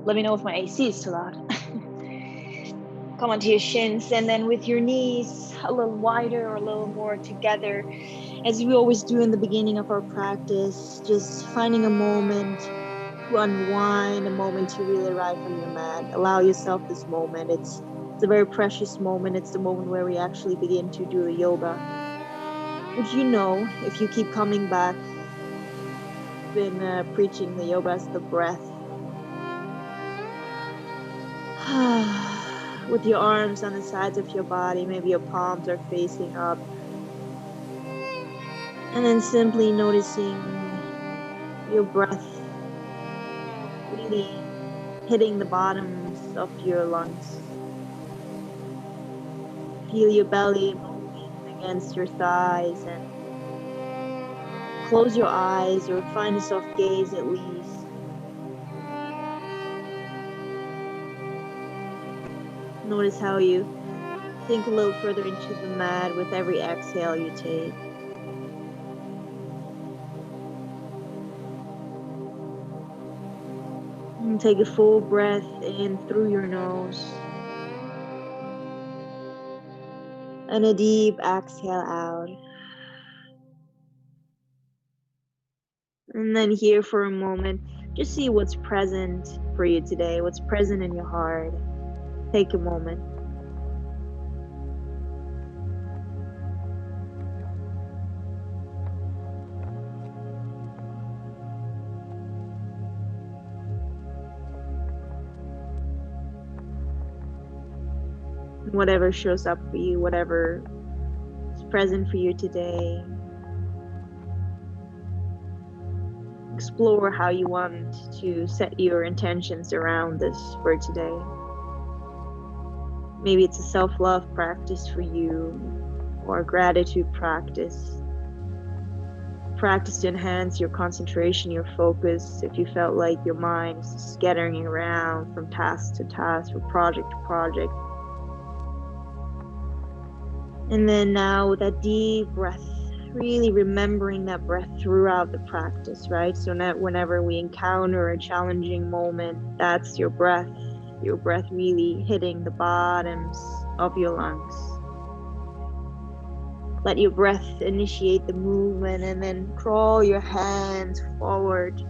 Let me know if my AC is too loud. Come onto your shins, and then with your knees a little wider or a little more together, as we always do in the beginning of our practice, just finding a moment to unwind, a moment to really arrive on your mat. Allow yourself this moment. It's a very precious moment. It's the moment where we actually begin to do the yoga, which, you know, if you keep coming back, been preaching the yoga as the breath. With your arms on the sides of your body, maybe your palms are facing up. And then simply noticing your breath really hitting the bottoms of your lungs. Feel your belly moving against your thighs, and close your eyes or find a soft gaze at least. Notice how you sink a little further into the mat with every exhale you take. And take a full breath in through your nose. And a deep exhale out. And then here for a moment, just see what's present for you today, what's present in your heart. Take a moment. Whatever shows up for you, whatever is present for you today. Explore how you want to set your intentions around this for today. Maybe it's a self-love practice for you, or a gratitude practice. Practice to enhance your concentration, your focus, if you felt like your mind is scattering around from task to task, from project to project. And then now with that deep breath, really remembering that breath throughout the practice, right? So that whenever we encounter a challenging moment, that's your breath really hitting the bottoms of your lungs. Let your breath initiate the movement, and then crawl your hands forward.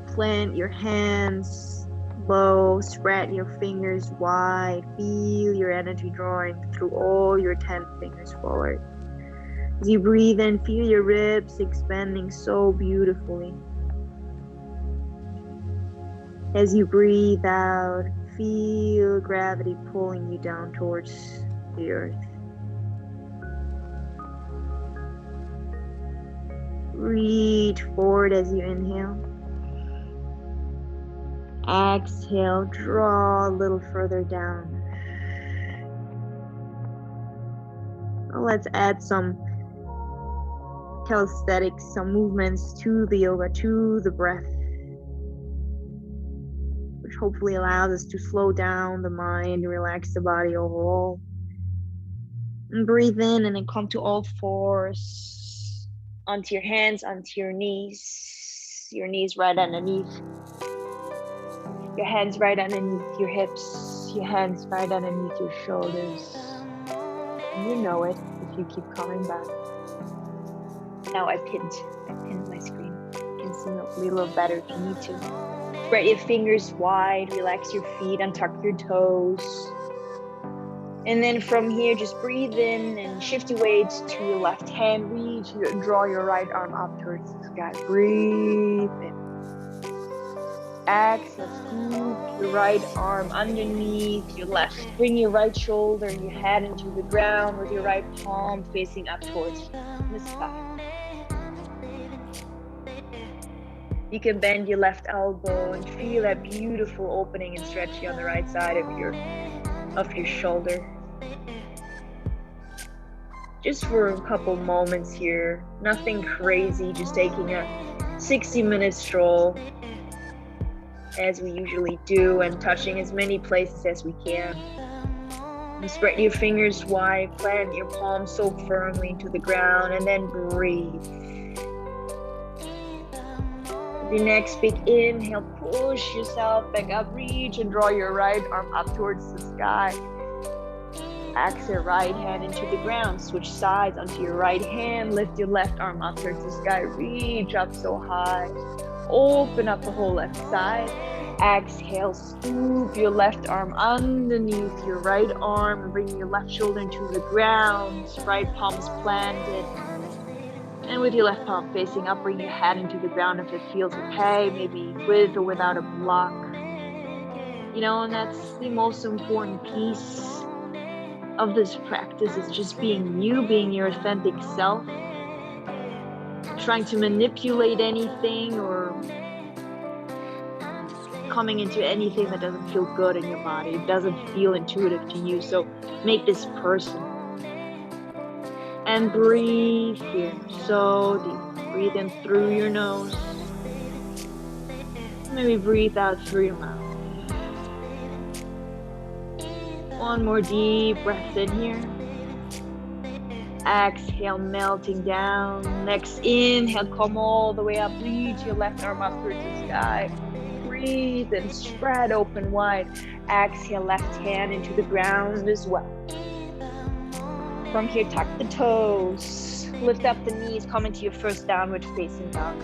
Plant your hands low, spread your fingers wide. Feel your energy drawing through all your 10 fingers forward. As you breathe in, feel your ribs expanding so beautifully. As you breathe out, feel gravity pulling you down towards the earth. Reach forward as you inhale. Exhale, draw a little further down. Now let's add some calisthenics, some movements to the yoga, to the breath, which hopefully allows us to slow down the mind, relax the body overall. And breathe in, and then come to all fours, onto your hands, onto your knees right underneath. Your hands right underneath your hips, your hands right underneath your shoulders. And you know it if you keep coming back. Now I pinned my screen. You can see me a little better if you need to. Spread your fingers wide, relax your feet, untuck your toes. And then from here, just breathe in and shift your weight to your left hand. Reach, draw your right arm up towards the sky. Breathe in. Exhale, scoop your right arm underneath your left. Bring your right shoulder and your head into the ground with your right palm facing up towards the sky. You can bend your left elbow and feel that beautiful opening and stretching on the right side of your shoulder. Just for a couple moments here, nothing crazy, just taking a 60-minute stroll as we usually do, and touching as many places as we can. And spread your fingers wide, plant your palms so firmly into the ground, and then breathe. The next big inhale, push yourself back up, reach and draw your right arm up towards the sky. Exhale, right hand into the ground, switch sides onto your right hand, lift your left arm up towards the sky, reach up so high, open up the whole left side. Exhale, scoop your left arm underneath your right arm and bring your left shoulder into the ground, right palm's planted. And with your left palm facing up, bring your head into the ground if it feels okay, maybe with or without a block. You know, and that's the most important piece of this practice, is just being you, being your authentic self. Trying to manipulate anything or coming into anything that doesn't feel good in your body. It doesn't feel intuitive to you. So make this personal. And breathe here so deep. Breathe in through your nose. Maybe breathe out through your mouth. One more deep breath in here. Exhale, melting down. Next inhale, come all the way up. Reach your left arm up towards the sky. Breathe and spread open wide. Exhale, left hand into the ground as well. From here, tuck the toes. Lift up the knees. Come into your first downward facing dog.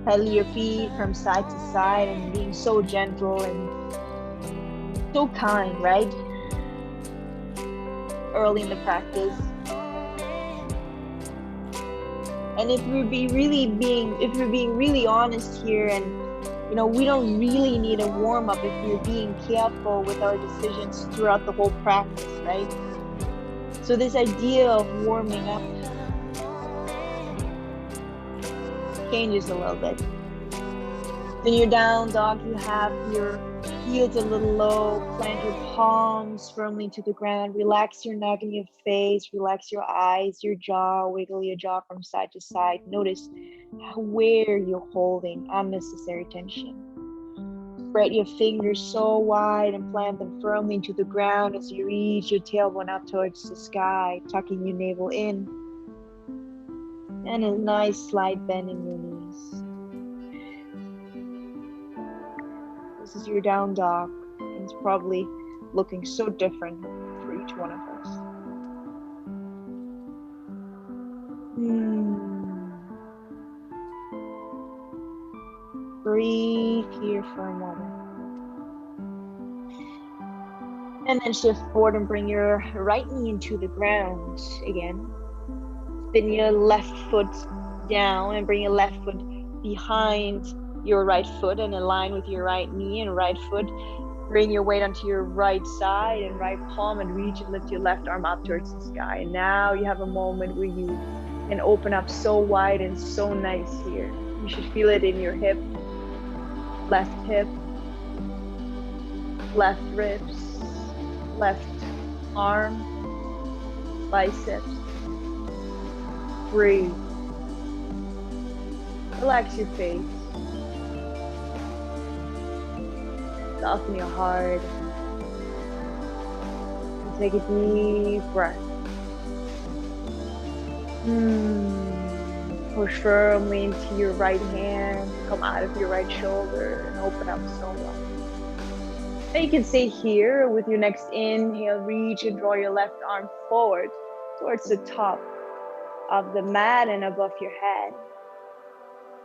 Pedal your feet from side to side and being so gentle and so kind, right? Early in the practice. And if we're being really honest here, and you know, we don't really need a warm-up if we're being careful with our decisions throughout the whole practice, right? So this idea of warming up changes a little bit. In your down dog, you have your heels a little low, plant your palms firmly to the ground, relax your neck and your face, relax your eyes, your jaw, wiggle your jaw from side to side. Notice where you're holding unnecessary tension. Spread your fingers so wide and plant them firmly into the ground as you reach your tailbone up towards the sky, tucking your navel in. And a nice slight bend in your knees. This is your down dog. It's probably looking so different for each one of us. Breathe here for a moment. And then shift forward and bring your right knee into the ground again. Spin your left foot down and bring your left foot behind your right foot and align with your right knee and right foot. Bring your weight onto your right side and right palm and reach and lift your left arm up towards the sky. And now you have a moment where you can open up so wide and so nice here. You should feel it in your hip, left ribs, left arm, biceps. Breathe. Relax your face. Soften your heart. And take a deep breath. Push firmly into your right hand. Come out of your right shoulder and open up so wide. And you can stay here with your next inhale. Reach and draw your left arm forward towards the top of the mat and above your head.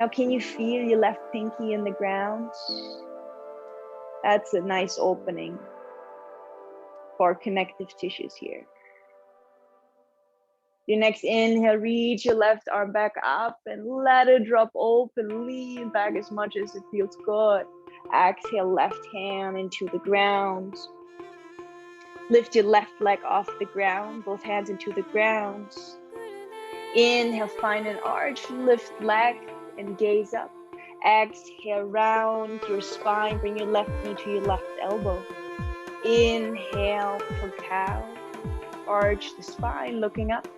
Now can you feel your left pinky in the ground? That's a nice opening for connective tissues here. Your next inhale, reach your left arm back up and let it drop open. Lean back as much as it feels good. Exhale, left hand into the ground. Lift your left leg off the ground, both hands into the ground. Inhale, find an arch, lift leg and gaze up. Exhale, round your spine, bring your left knee to your left elbow. Inhale for cow, arch the spine, looking up.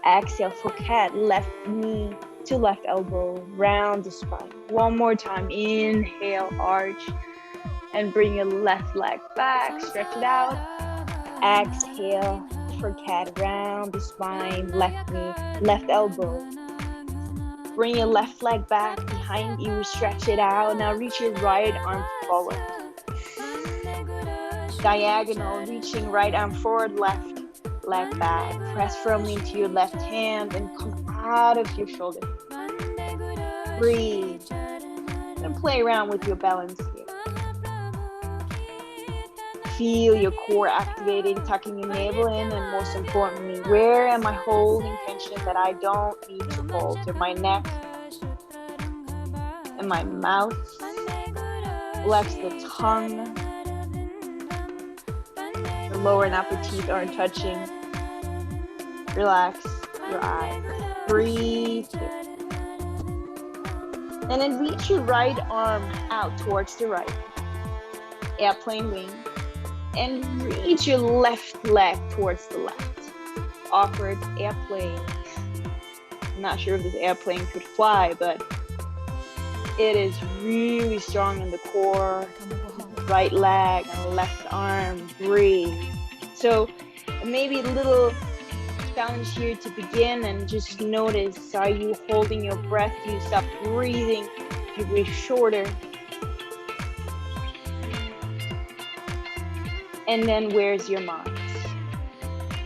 Exhale for cat, left knee to left elbow, round the spine. One more time, inhale, arch, and bring your left leg back, stretch it out. Exhale for cat, round the spine, left knee, left elbow. Bring your left leg back behind you, stretch it out. Now reach your right arm forward. Diagonal, reaching right arm forward, left leg back. Press firmly into your left hand and come out of your shoulder. Breathe. And play around with your balance here. Feel your core activating, tucking your navel in, and most importantly, where am I holding tension that I don't need to hold? In my neck, in my mouth. Flex the tongue. The lower and upper teeth aren't touching. Relax your eyes. Breathe here. And then reach your right arm out towards the right. Airplane wing. And reach your left leg towards the left. Awkward airplane. I'm not sure if this airplane could fly, but it is really strong in the core. Right leg and left arm. Breathe. So maybe a little challenge here to begin, and just notice, are you holding your breath? Do you stop breathing? Do you breathe shorter? And then where's your mind?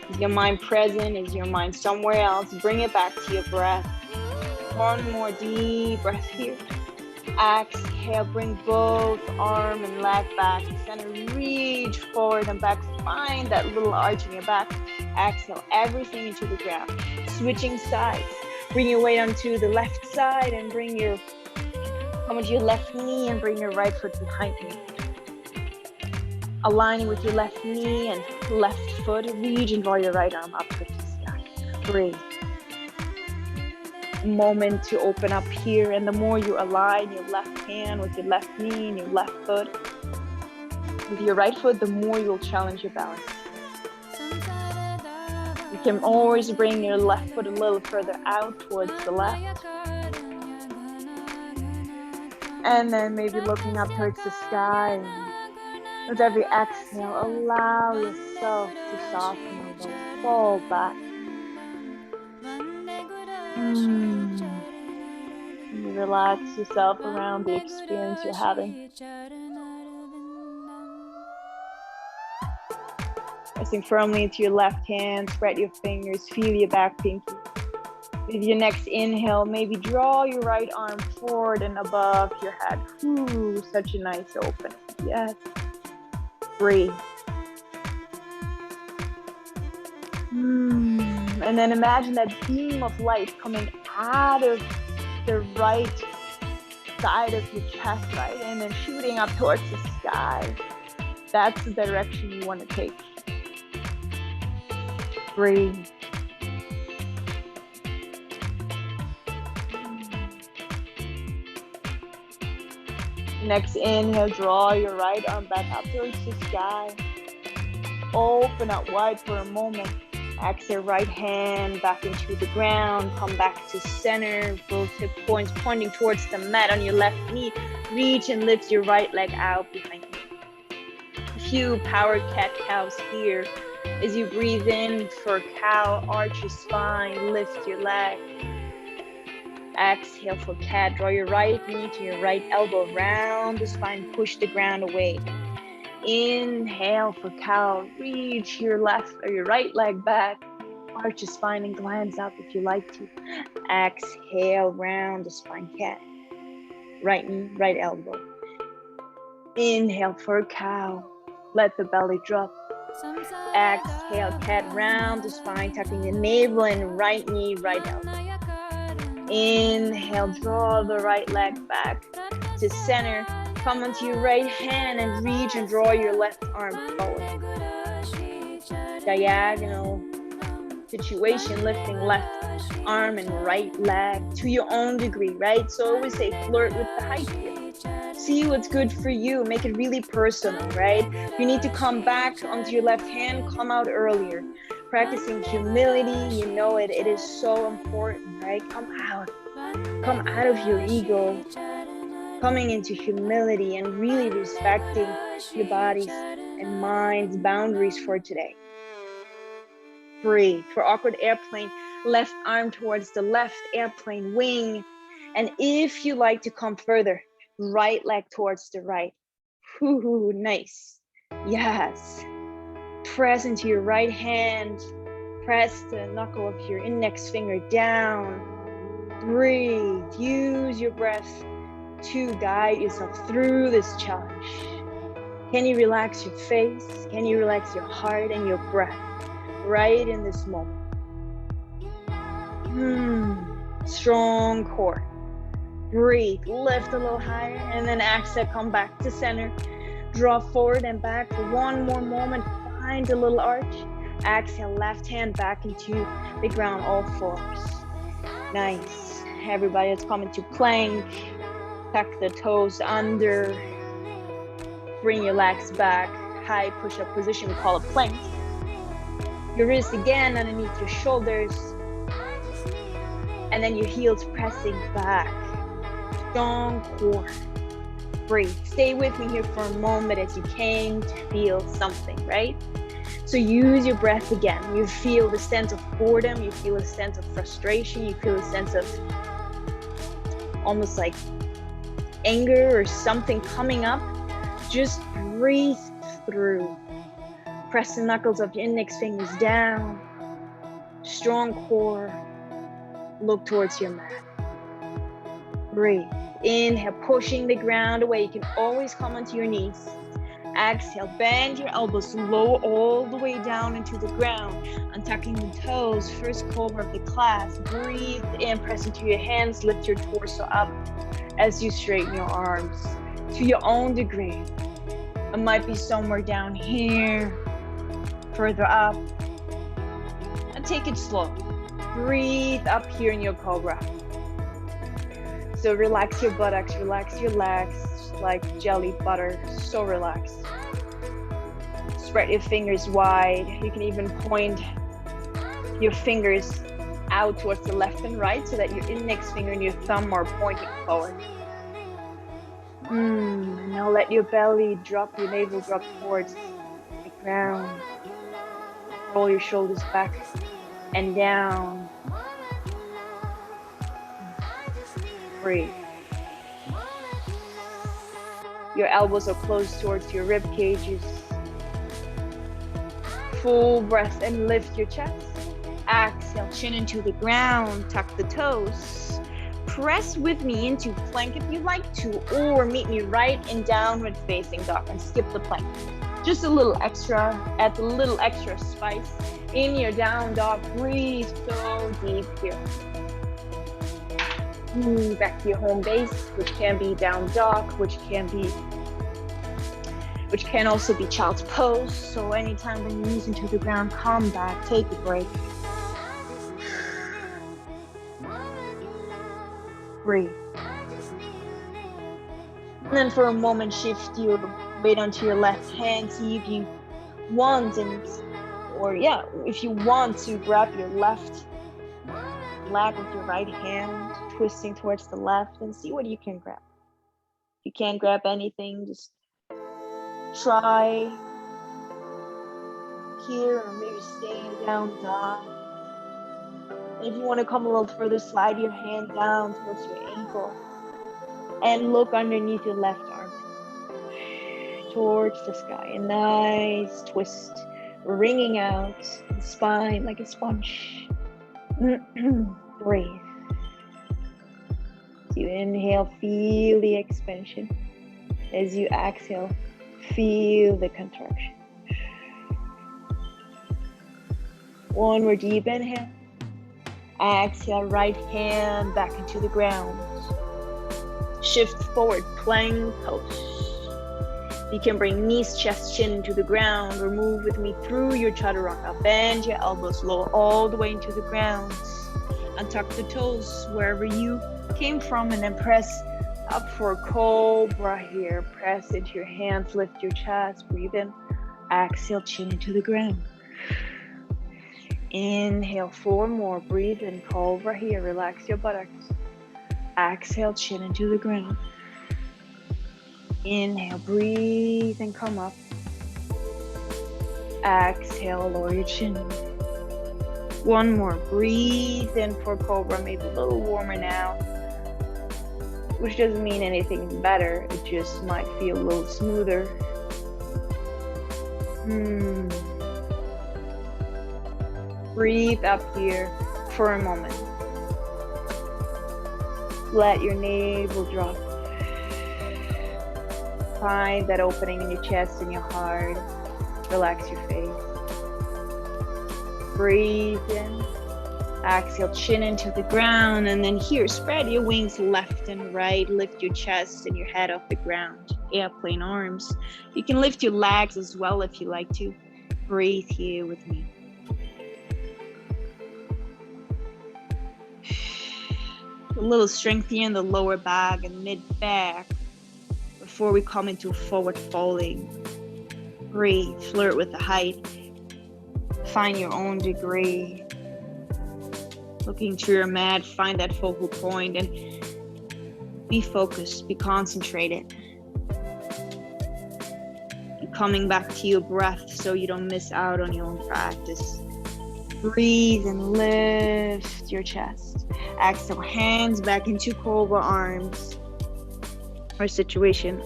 Is your mind present? Is your mind somewhere else? Bring it back to your breath. One more deep breath here. Exhale, bring both arm and leg back. Center, reach forward and back. Find that little arch in your back. Exhale, everything into the ground. Switching sides. Bring your weight onto the left side and come onto your left knee and bring your right foot behind you. Aligning with your left knee and left foot. Reach and draw your right arm up towards the sky. Breathe. Moment to open up here, and the more you align your left hand with your left knee and your left foot with your right foot, the more you'll challenge your balance. You can always bring your left foot a little further out towards the left, and then maybe looking up towards the sky. And with every exhale, allow yourself to soften a little, fall back. You relax yourself around the experience you're having. Pressing firmly into your left hand, spread your fingers, feel your back pinky. With your next inhale, maybe draw your right arm forward and above your head. Ooh, such a nice opening. Yes. Breathe. And then imagine that beam of light coming out of the right side of your chest, right? And then shooting up towards the sky. That's the direction you want to take. Breathe. Next inhale, draw your right arm back up towards the sky. Open up wide for a moment. Exhale, right hand back into the ground. Come back to center. Both hip points pointing towards the mat on your left knee. Reach and lift your right leg out behind you. A few power cat-cows here. As you breathe in for cow, arch your spine, lift your leg. Exhale for cat. Draw your right knee to your right elbow. Round the spine, push the ground away. Inhale for cow. Reach your left or your right leg back. Arch your spine and glance up if you like to. Exhale, round the spine, cat. Right knee, right elbow. Inhale for cow. Let the belly drop. Exhale, cat, round the spine, tucking the navel and right knee, right elbow. Inhale, draw the right leg back to center. Come onto your right hand and reach and draw your left arm forward. Diagonal situation, lifting left arm and right leg to your own degree, right? So always say flirt with the height here. See what's good for you. Make it really personal, right? You need to come back onto your left hand, come out earlier. Practicing humility, you know it. It is so important, right? Come out of your ego. Coming into humility and really respecting your body's and mind's boundaries for today. Breathe. For awkward airplane, left arm towards the left, airplane wing. And if you like to come further, right leg towards the right. Ooh, nice. Yes. Press into your right hand. Press the knuckle of your index finger down. Breathe. Use your breath to guide yourself through this challenge. Can you relax your face? Can you relax your heart and your breath right in this moment? Strong core. Breathe. Lift a little higher and then exhale. Come back to center. Draw forward and back for one more moment. Find a little arch. Exhale, left hand back into the ground, all fours. Nice. Everybody, let's come into plank. Tuck the toes under. Bring your legs back. High push-up position, we call it plank. Your wrists again underneath your shoulders. And then your heels pressing back. Strong core. Breathe. Stay with me here for a moment as you came to feel something, right? So use your breath again. You feel the sense of boredom. You feel a sense of frustration. You feel a sense of almost like anger or something coming up. Just breathe through. Press the knuckles of your index fingers down. Strong core. Look towards your mat. Breathe. Inhale, pushing the ground away. You can always come onto your knees. Exhale, bend your elbows low all the way down into the ground. Untucking the toes, first cobra of the class. Breathe in, press into your hands, lift your torso up as you straighten your arms to your own degree. It might be somewhere down here, further up. And take it slow. Breathe up here in your cobra. So relax your buttocks, relax your legs like jelly butter, so relaxed. Spread your fingers wide. You can even point your fingers out towards the left and right so that your index finger and your thumb are pointing forward. Now let your belly drop, your navel drop towards the ground. Roll your shoulders back and down. Breathe. Your elbows are close towards your rib cages. Full breath and lift your chest. Exhale, chin into the ground, tuck the toes. Press with me into plank if you'd like to, or meet me right in downward facing dog and skip the plank. Just a little extra, add a little extra spice in your down dog. Breathe so deep here. Back to your home base, which can be down dog, which can also be child's pose. So anytime when you're knees into the ground, come back, take a break. Breathe. And then for a moment, shift your weight onto your left hand. See if you want, if you want to grab your left leg with your right hand, twisting towards the left, and see what you can grab. If you can't grab anything, just try here, or maybe staying down dog. And if you want to come a little further, slide your hand down towards your ankle and look underneath your left arm towards the sky. A nice twist, wringing out the spine like a sponge. Breathe. As you inhale, feel the expansion. As you exhale, feel the contraction. One more deep inhale. Exhale, right hand back into the ground. Shift forward, plank pose. You can bring knees, chest, chin into the ground, or move with me through your chaturanga. Bend your elbows low all the way into the ground. Untuck the toes wherever you came from, and then press up for cobra here. Press into your hands, lift your chest, breathe in. Exhale, chin into the ground. Inhale, 4 more. Breathe in, cobra here. Relax your buttocks. Exhale, chin into the ground. Inhale, breathe and come up. Exhale, lower your chin. 1 more. Breathe in for cobra, maybe a little warmer now. which doesn't mean anything is better. It just might feel a little smoother. Breathe up here for a moment. Let your navel drop. Find that opening in your chest and your heart. Relax your face. Breathe in. Exhale, chin into the ground, and then here, spread your wings left and right. Lift your chest and your head off the ground. Airplane arms. You can lift your legs as well if you like to. Breathe here with me. A little strength here in the lower back and mid-back before we come into forward folding. Breathe, flirt with the height. Find your own degree. Looking through your mat, find that focal point and be focused, be concentrated. Keep coming back to your breath so you don't miss out on your own practice. Breathe and lift your chest. Exhale, hands back into cobra arms or situation.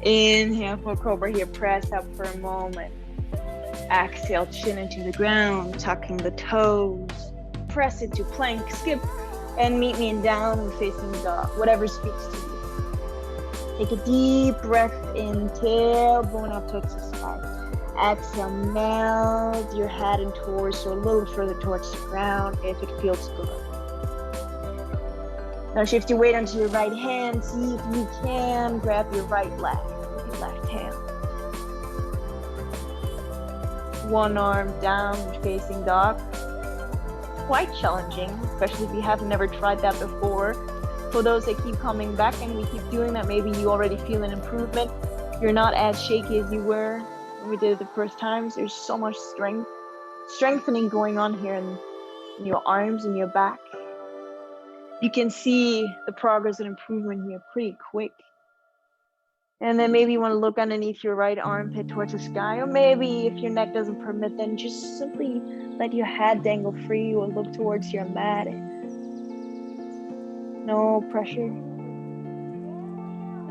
Inhale for cobra here, press up for a moment. Exhale, chin into the ground, tucking the toes. Press into plank, skip, and meet me in downward facing dog, whatever speaks to you. Take a deep breath in, tailbone up towards the sky. Exhale, melt your head and torso a little further towards the ground if it feels good. Now shift your weight onto your right hand. See if you can grab your right leg with your left hand. One arm down facing dog. Quite challenging, especially if you have never tried that before. For those that keep coming back and we keep doing that, maybe you already feel an improvement. You're not as shaky as you were when we did it the first times. There's so much strengthening going on here in your arms and your back. You can see the progress and improvement here pretty quick. And then maybe you want to look underneath your right armpit towards the sky, or maybe if your neck doesn't permit, then just simply let your head dangle free or look towards your mat. No pressure.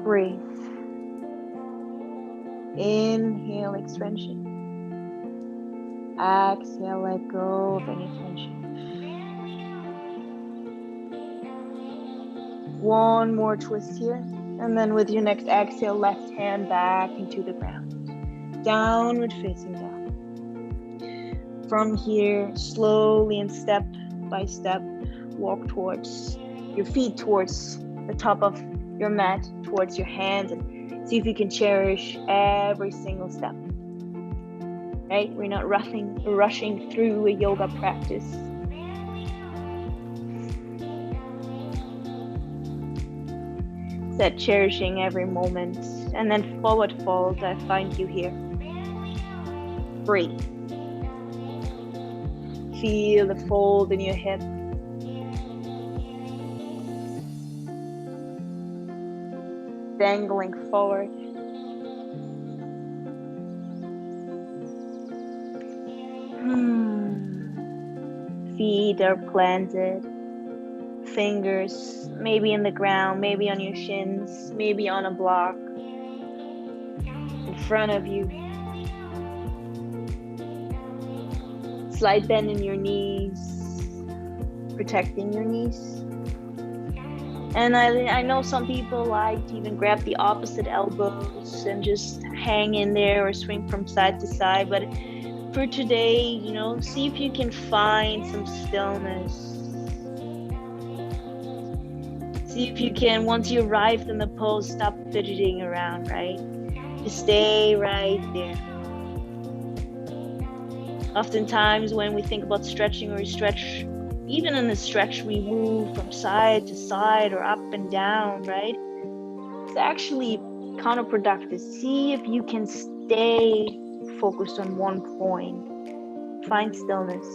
Breathe. Inhale, extension. Exhale, let go of any tension. One more twist here. And then with your next exhale, left hand back into the ground. Downward facing dog. From here, slowly and step by step, walk towards your feet, towards the top of your mat, towards your hands, and see if you can cherish every single step. Right? We're not rushing through a yoga practice. That cherishing every moment. And then forward fold, I find you here. Breathe. Feel the fold in your hip. Dangling forward. Feet are planted. Fingers maybe in the ground, maybe on your shins, maybe on a block in front of you. Slight bend in your knees, protecting your knees. And I know some people like to even grab the opposite elbows and just hang in there or swing from side to side. But for today, see if you can find some stillness. See if you can, once you arrived in the pose, stop fidgeting around, right? Just stay right there. Oftentimes when we think about stretching or we stretch, even in the stretch, we move from side to side or up and down, right? It's actually counterproductive. See if you can stay focused on one point. Find stillness.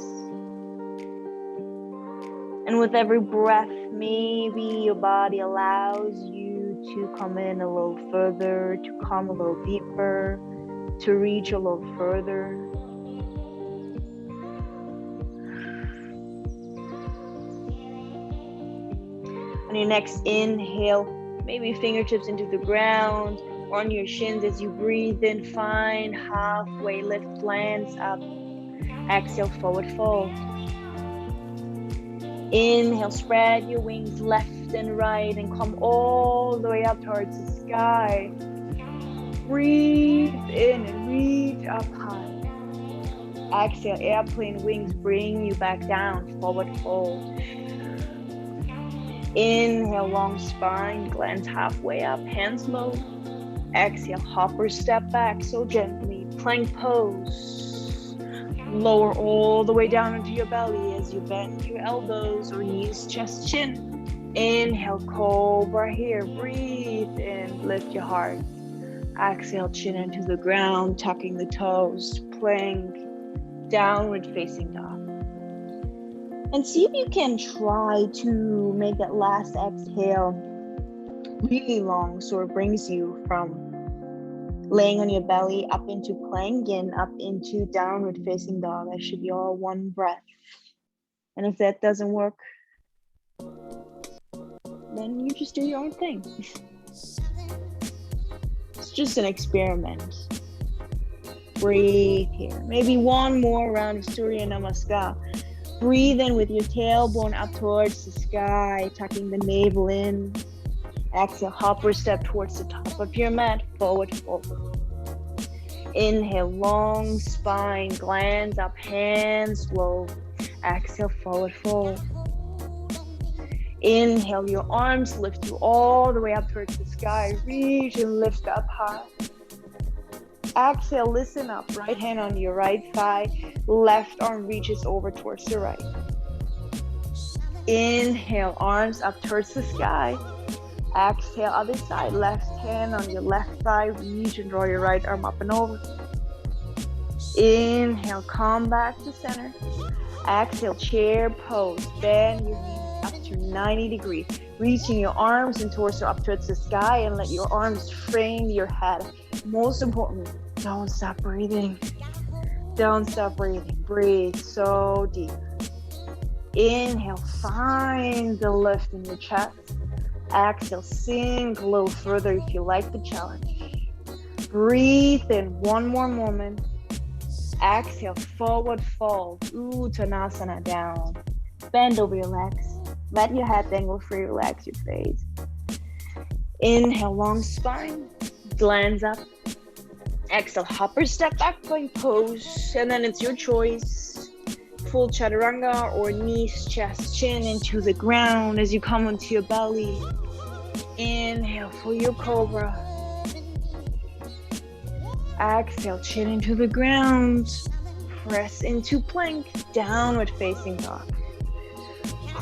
And with every breath, maybe your body allows you to come in a little further, to come a little deeper, to reach a little further. On your next inhale, maybe fingertips into the ground or on your shins as you breathe in. Find halfway lift, lands up. Exhale, forward fold. Inhale, spread your wings left and right and come all the way up towards the sky. Breathe in and reach up high. Exhale, airplane wings bring you back down, forward fold. Inhale, long spine, glance halfway up, hands low. Exhale, hopper step back so gently, plank pose. Lower all the way down into your belly as you bend your elbows or knees, chest, chin. Inhale, cobra here. Breathe in, lift your heart. Exhale, chin into the ground, tucking the toes, plank, downward facing dog. And see if you can try to make that last exhale really long so it brings you from laying on your belly up into plank and up into downward facing dog. That should be all one breath. And if that doesn't work, then you just do your own thing. It's just an experiment. Breathe here. Maybe one more round of Surya Namaskar. Breathe in with your tailbone up towards the sky, tucking the navel in. Exhale, hopper step towards the top of your mat, forward fold. Inhale, long spine, glands up, hands low. Exhale, forward fold. Inhale, your arms lift you all the way up towards the sky. Reach and lift up high. Exhale, listen up. Right hand on your right thigh. Left arm reaches over towards the right. Inhale, arms up towards the sky. Exhale, other side. Left hand on your left thigh. Reach and draw your right arm up and over. Inhale, come back to center. Exhale, chair pose. Bend your knees up to 90 degrees. Reaching your arms and torso up towards the sky and let your arms frame your head. Most importantly, don't stop breathing. Don't stop breathing. Breathe so deep. Inhale, find the lift in your chest. Exhale, sink a little further if you like the challenge. Breathe in one more moment. Exhale, forward fold. Uttanasana down. Bend over your legs. Let your head dangle free. Relax your face. Inhale, long spine. Glance up. Exhale, hopper step back, plank pose. And then it's your choice. Full chaturanga or knees, chest, chin into the ground as you come onto your belly. Inhale for your cobra. Exhale, chin into the ground. Press into plank, downward facing dog.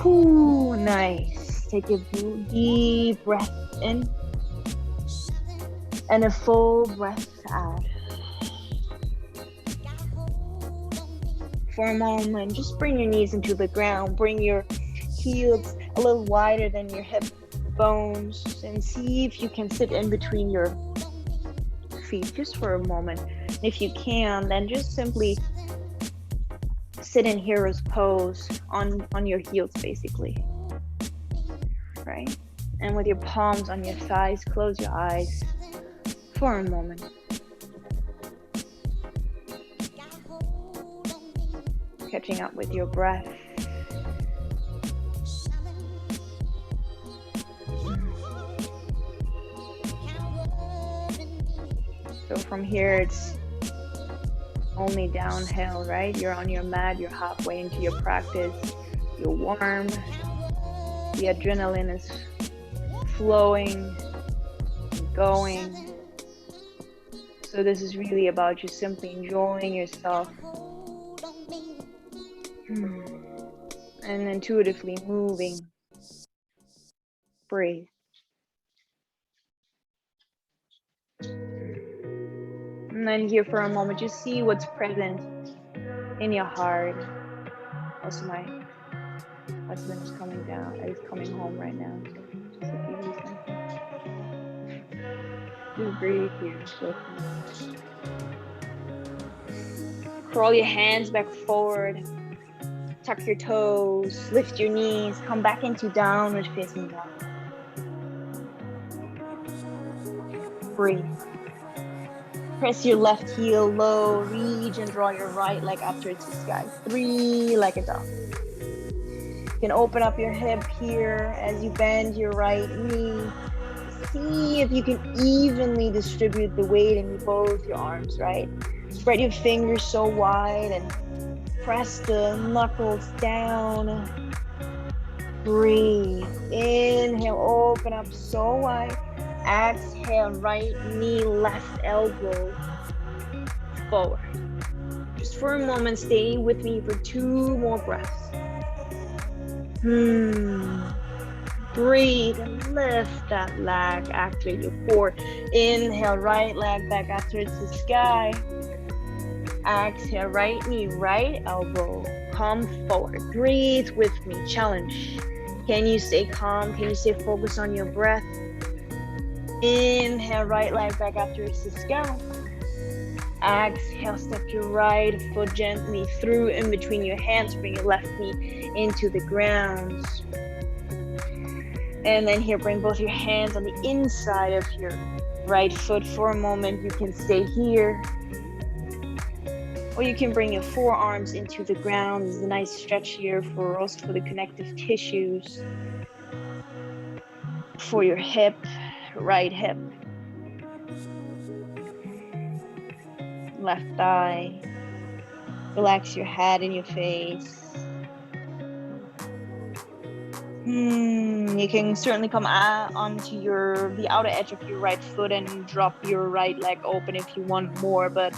Ooh, nice. Take a deep breath in and a full breath out. For a moment, just bring your knees into the ground. Bring your heels a little wider than your hip bones and see if you can sit in between your feet just for a moment. And if you can, then just simply sit in hero's pose on your heels basically, right? And with your palms on your thighs, close your eyes for a moment. Catching up with your breath. So from here, it's only downhill, right? You're on your mat, you're halfway into your practice, you're warm, the adrenaline is flowing, going. So this is really about just simply enjoying yourself and intuitively moving. Breathe. And then here for a moment, just see what's present in your heart. Also, my husband is coming home right now. So just if you hear something, just breathe here. So crawl your hands back forward. tuck your toes, lift your knees, come back into downward facing dog. Breathe. Press your left heel low, reach and draw your right leg up towards the sky. 3-legged dog. You can open up your hip here as you bend your right knee. See if you can evenly distribute the weight in both your arms, right? Spread your fingers so wide and press the knuckles down. Breathe. Inhale, open up so wide. Exhale, right knee, left elbow forward. Just for a moment, stay with me for 2 more breaths. Breathe and lift that leg, activate your core. Inhale, right leg back up towards the sky. Exhale, right knee, right elbow, come forward. Breathe with me, challenge. Can you stay calm? Can you stay focused on your breath? Inhale, right leg back up towards the sky. Exhale, step your right foot gently through in between your hands, bring your left knee into the ground. And then here, bring both your hands on the inside of your right foot for a moment. You can stay here. Or you can bring your forearms into the ground. This is a nice stretch here for also for the connective tissues. For your hip, right hip. Left thigh. Relax your head and your face. You can certainly come onto the outer edge of your right foot and drop your right leg open if you want more, but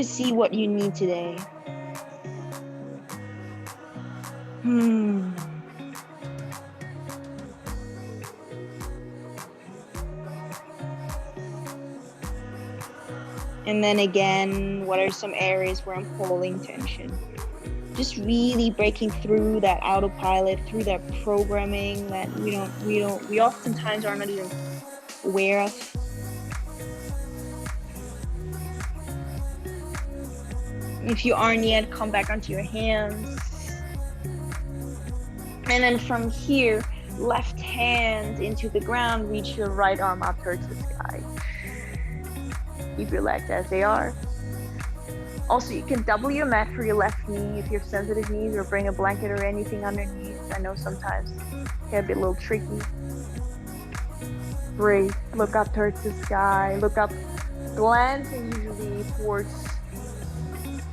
see what you need today. And then again, what are some areas where I'm holding tension? Just really breaking through that autopilot, through that programming that we oftentimes are not even aware of. If you aren't yet, come back onto your hands. And then from here, left hand into the ground, reach your right arm up towards the sky. Keep your legs as they are. Also, you can double your mat for your left knee if you have sensitive knees, or bring a blanket or anything underneath. I know sometimes it can be a little tricky. Breathe. Look up towards the sky. Look up, glancing usually towards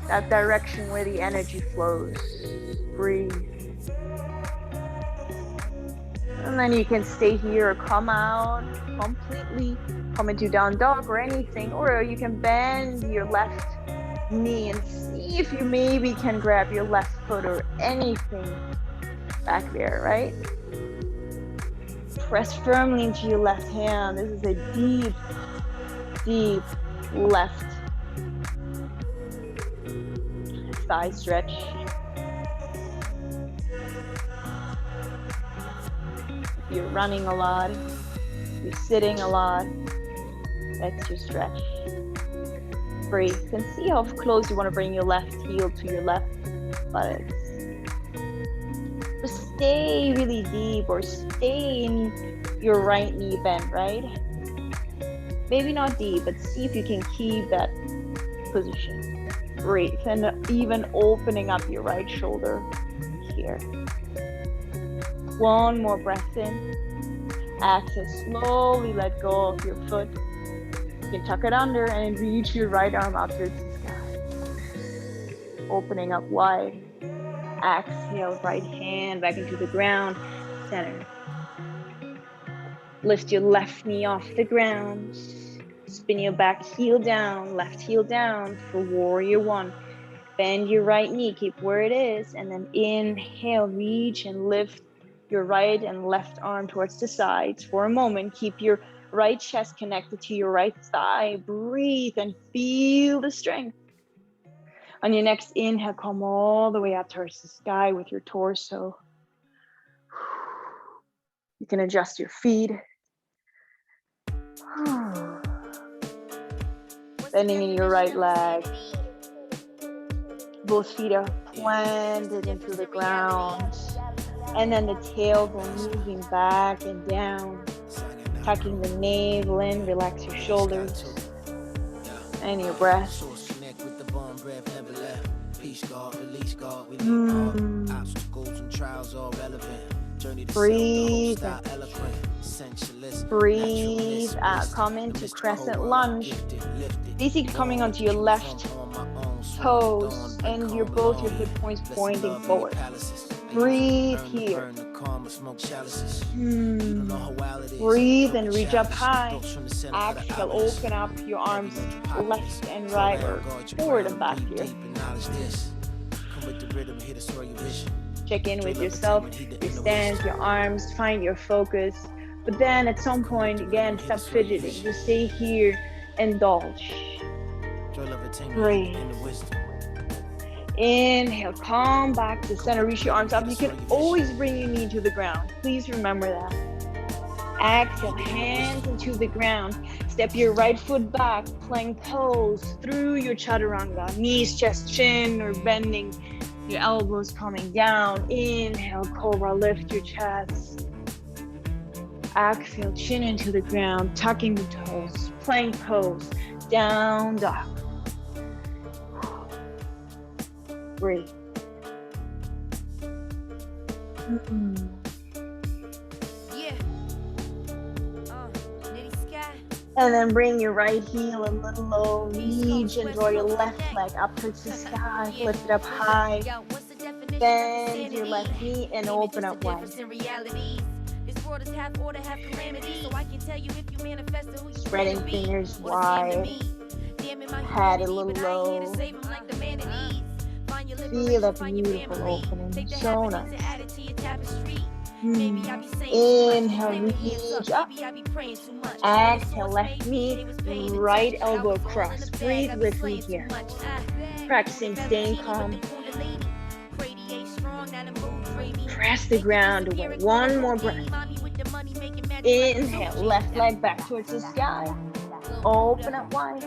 that direction where the energy flows. Breathe. And then you can stay here or come out completely, come into down dog or anything, or you can bend your left knee and see if you maybe can grab your left foot or anything back there, right? Press firmly into your left hand. This is a deep, deep left thigh stretch. If you're running a lot, if you're sitting a lot, that's your stretch. Breathe and see how close you want to bring your left heel to your left buttocks. Just stay really deep, or stay in your right knee bent, right? Maybe not deep, but see if you can keep that position. Breathe, and even opening up your right shoulder here. One more breath in. Exhale, slowly let go of your foot. You can tuck it under and reach your right arm up towards the sky. Opening up wide. Exhale, right hand back into the ground, center. Lift your left knee off the ground. Spin your back heel down, left heel down for warrior one. Bend your right knee, keep where it is, and then inhale, reach and lift your right and left arm towards the sides. For a moment, keep your right chest connected to your right thigh. Breathe and feel the strength. On your next inhale, come all the way up towards the sky with your torso. You can adjust your feet. Bending in your right leg. Both feet are planted into the ground. And then the tailbone moving back and down. Tucking the navel in, relax your shoulders and your breath. Breathe in. Breathe out. Come into crescent lunge. Basically coming onto your left toes and both your hip points pointing forward. Breathe here. Breathe and reach up high. Exhale, open up your arms left and right or forward and back here. Check in with yourself, your stance, your arms, find your focus. But then at some point, again, stop fidgeting. Just stay here, indulge. Breathe. Inhale, come back to center, reach your arms up. You can always bring your knee to the ground. Please remember that. Exhale, hands into the ground. Step your right foot back, plank pose through your chaturanga. Knees, chest, chin, or bending. Your elbows coming down. Inhale, cobra, lift your chest. Exhale, chin into the ground, tucking the toes. Plank pose, down dog. Breathe. And then bring your right heel a little low. Reach and draw your left leg up towards the sky. Lift it up high. Bend your left knee and open up wide. Spreading fingers wide. Head a little low. Feel that beautiful opening. So nice. Inhale, reach up. Exhale, left knee, right elbow across. Breathe with me here. Practicing staying calm. Press the ground away. One more breath. Inhale, left leg back towards the sky. Open up wide.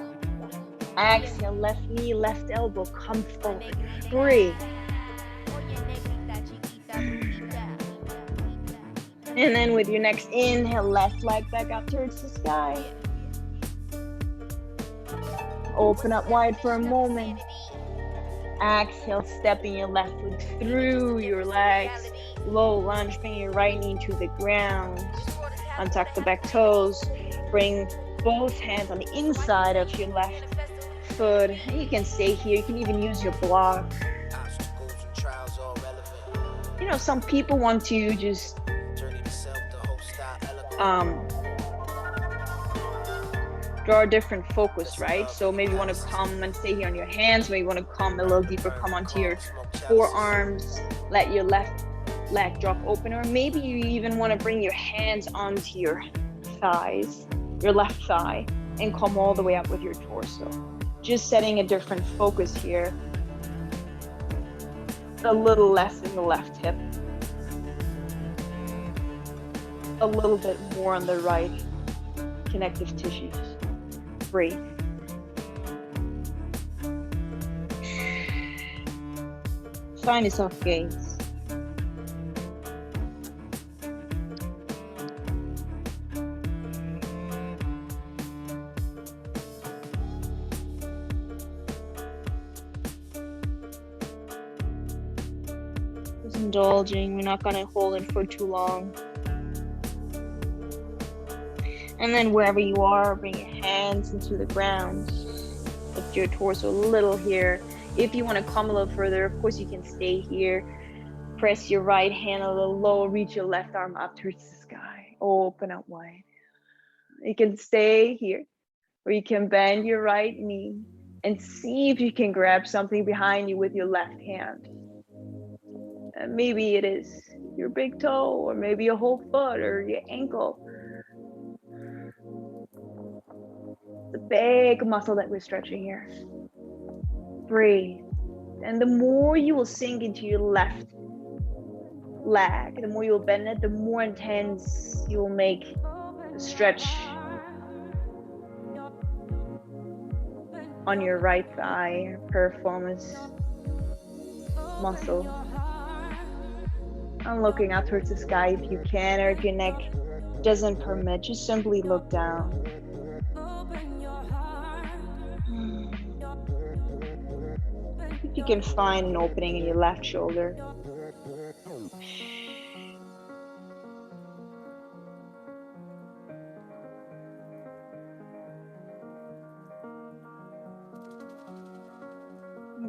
Exhale, left knee, left elbow, come forward. Breathe. And then with your next inhale, left leg back up towards the sky. Open up wide for a moment. Exhale, stepping your left foot through your legs. Low lunge, bring your right knee to the ground. Untuck the back toes. Bring both hands on the inside of your left foot. You can stay here. You can even use your block. You know, some people want to just draw a different focus, right? So maybe you want to come and stay here on your hands. Maybe you want to come a little deeper, come onto your forearms. Let your left leg drop open, or maybe you even want to bring your hands onto your thighs, your left thigh, and come all the way up with your torso. Just setting a different focus here. A little less in the left hip. A little bit more on the right connective tissues. Breathe. Find a soft gaze. Just indulging. We're not going to hold it for too long. And then wherever you are, bring your hands into the ground. Lift your torso a little here. If you want to come a little further, of course you can stay here. Press your right hand a little low. Reach your left arm up towards the sky. Open up wide. You can stay here, or you can bend your right knee and see if you can grab something behind you with your left hand. And maybe it is your big toe, or maybe your whole foot, or your ankle. The big muscle that we're stretching here. Breathe. And the more you will sink into your left leg, the more you will bend it, the more intense you will make the stretch on your right thigh. Piriformis muscle. And looking up towards the sky if you can, or if your neck doesn't permit, just simply look down. If you can find an opening in your left shoulder.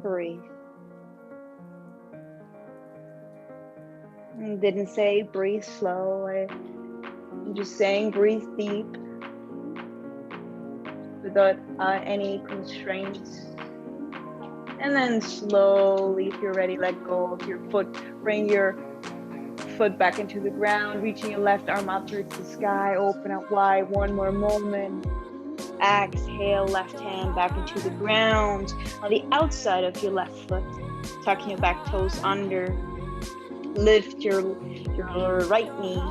Breathe. I didn't say breathe slow. I'm just saying breathe deep without any constraints. And then slowly, if you're ready, let go of your foot. Bring your foot back into the ground, reaching your left arm up towards the sky. Open up wide. One more moment. Exhale, left hand back into the ground. On the outside of your left foot, tucking your back toes under. Lift your right knee,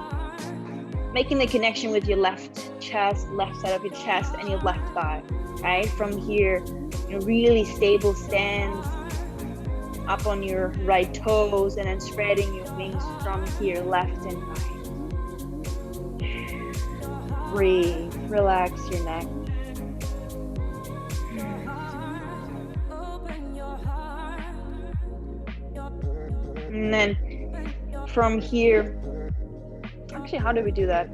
making the connection with your left chest, left side of your chest, and your left thigh. Right from here, really stable stance, up on your right toes, and then spreading your wings from here, left and right. Breathe, relax your neck. And then from here, actually, how do we do that?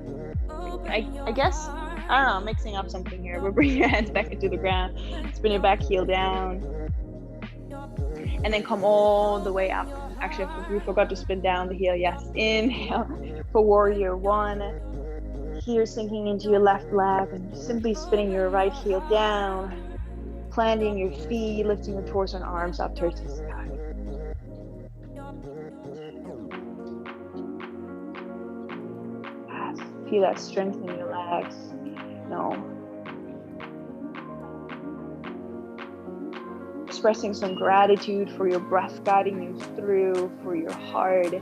I guess, I don't know, I'm mixing up something here, but bring your hands back into the ground, spin your back heel down, and then come all the way up. Actually, we forgot to spin down the heel. Yes, inhale for warrior one. Here, sinking into your left leg and simply spinning your right heel down, planting your feet, lifting your torso and arms up towards the sky. Feel that strength in your legs. Expressing some gratitude for your breath guiding you through, for your heart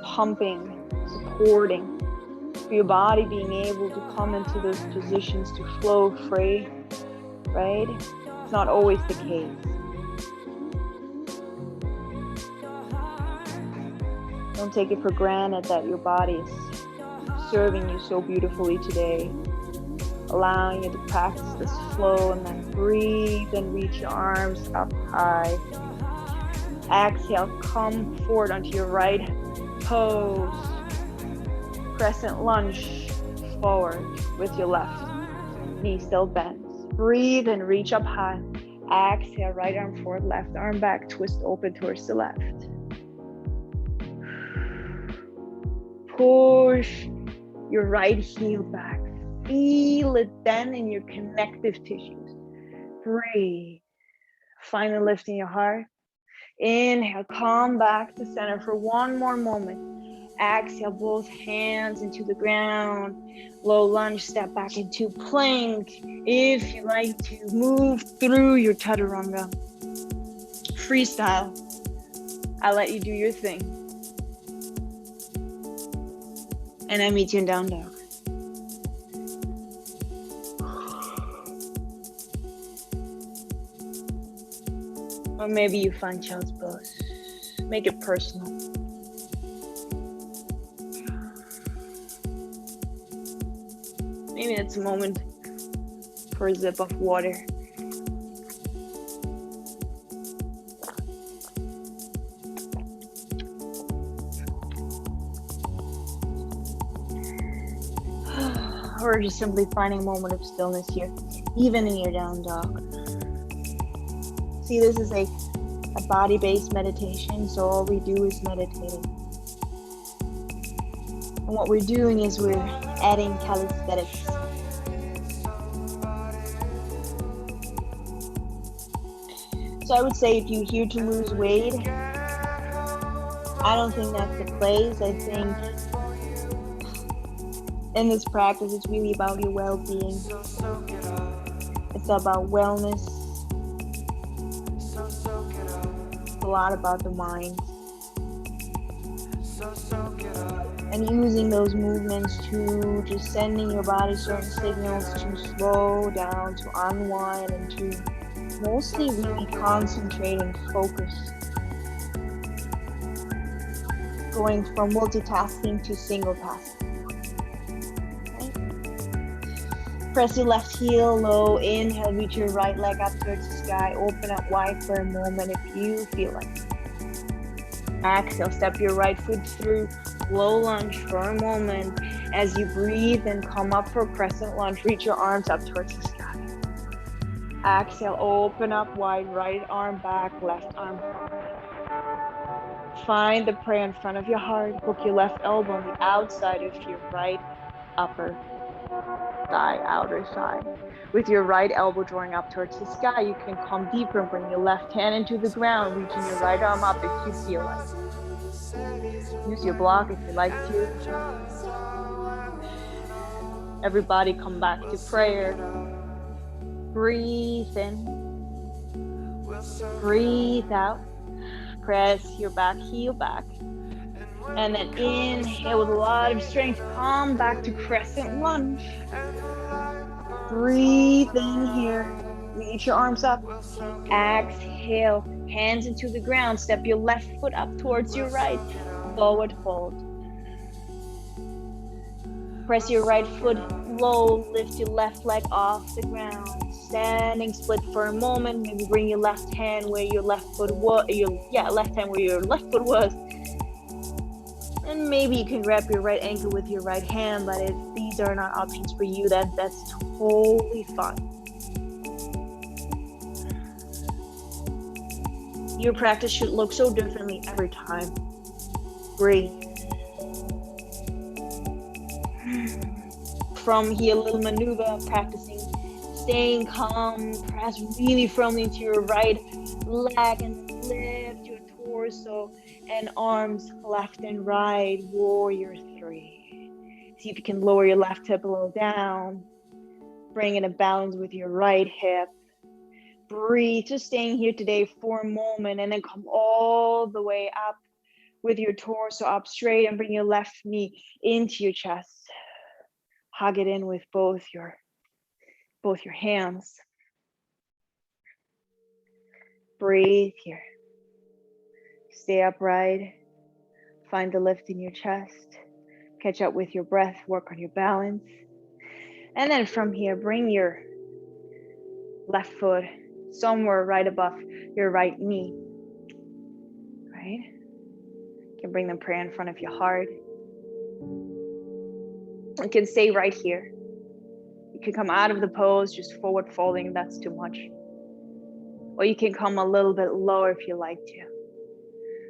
pumping, supporting, for your body being able to come into those positions to flow free, right? It's not always the case. Don't take it for granted that your body is serving you so beautifully today, allowing you to practice this flow, and then breathe and reach your arms up high. Exhale, come forward onto your right toes. Crescent lunge forward with your left knee still bent. Breathe and reach up high. Exhale, right arm forward, left arm back, twist open towards the left. Push your right heel back. Feel it then in your connective tissues. Breathe. Finally lifting your heart. Inhale, come back to center for one more moment. Exhale, both hands into the ground. Low lunge, step back into plank. If you like to move through your chaturanga. Freestyle. I'll let you do your thing. And I meet you in down dog. Or maybe you find child's pose. Make it personal. Maybe it's a moment for a sip of water. Or just simply finding a moment of stillness here, even in your down dog. See, this is a body-based meditation, so all we do is meditating. And what we're doing is we're adding calisthenics. So I would say if you're here to lose weight, I don't think that's the place. I think in this practice, it's really about your well-being. It's about wellness. It's a lot about the mind. And using those movements to just sending your body certain signals to slow down, to unwind, and to mostly really concentrating, focus, going from multitasking to single tasking. Okay. Press your left heel low, inhale, reach your right leg up towards the sky, open up wide for a moment if you feel like it. Exhale, step your right foot through, low lunge for a moment. As you breathe and come up for crescent lunge, reach your arms up towards the sky. Exhale, open up wide, right arm back, left arm forward. Find the prayer in front of your heart. Hook your left elbow on the outside of your right upper thigh, outer thigh. With your right elbow drawing up towards the sky, you can come deeper and bring your left hand into the ground, reaching your right arm up if you feel like it. Use your block if you like to. Everybody come back to prayer. Breathe in. Breathe out. Press your back heel back. And then inhale with a lot of strength. Come back to crescent lunge. Breathe in here. Reach your arms up. Exhale. Hands into the ground. Step your left foot up towards your right. Forward fold. Press your right foot low. Lift your left leg off the ground. Standing split for a moment. Maybe bring your left hand where your left foot was. Left hand where your left foot was. And maybe you can grab your right ankle with your right hand, but if these are not options for you, that's totally fine. Your practice should look so differently every time. Breathe. From here, a little maneuver, practicing staying calm. Press really firmly into your right leg and lift your torso and arms left and right. Warrior 3. See if you can lower your left hip a little down. Bring it in balance with your right hip. Breathe, just staying here today for a moment, and then come all the way up with your torso up straight and bring your left knee into your chest. Hug it in with both your hands. Breathe here. Stay upright. Find the lift in your chest. Catch up with your breath. Work on your balance. And then from here, bring your left foot somewhere right above your right knee. Right? You can bring the prayer in front of your heart. You can stay right here. You can come out of the pose, just forward folding if that's too much. Or you can come a little bit lower if you like to.